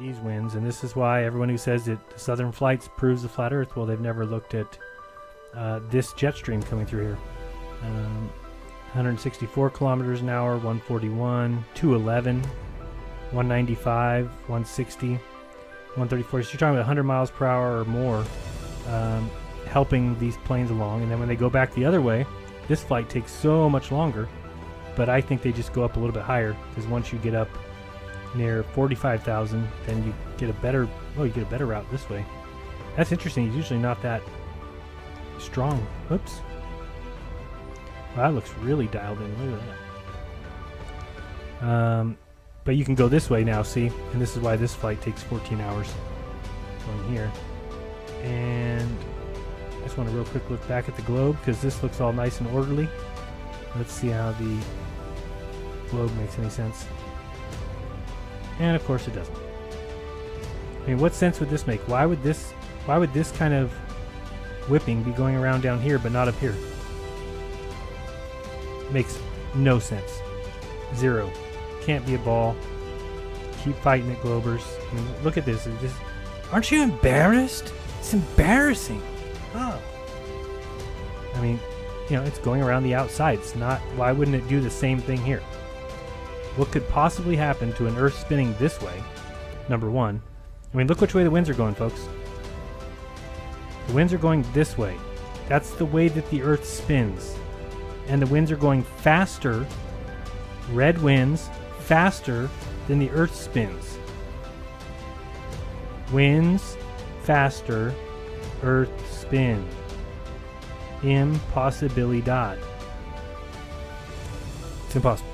these winds, and this is why everyone who says that the southern flights proves the flat Earth, well, they've never looked at this jet stream coming through here. 164 kilometers an hour, 141, 211, 195, 160, 134. So you're talking about 100 miles per hour or more, helping these planes along. And then when they go back the other way, this flight takes so much longer, but I think they just go up a little bit higher, because once you get up near 45,000, then you get a better, you get a better route this way. That's interesting. It's usually not that strong. Oops. Wow, that looks really dialed in. Look at that. But you can go this way now, see? And this is why this flight takes 14 hours going here. And I just want a real quick look back at the globe, because this looks all nice and orderly. Let's see how the globe makes any sense. And of course it doesn't. I mean, what sense would this make? Why would this kind of whipping be going around down here but not up here? Makes no sense. Zero. Can't be a ball. Keep fighting it, Globers. I mean, look at this. Aren't you embarrassed? It's embarrassing. Oh. I mean, you know, it's going around the outside. It's not. Why wouldn't it do the same thing here? What could possibly happen to an Earth spinning this way? Number one. I mean, look which way the winds are going, folks. The winds are going this way. That's the way that the Earth spins. And the winds are going faster, red winds, faster than the Earth spins. Winds faster, Earth spin. Impossibilidad. It's impossible.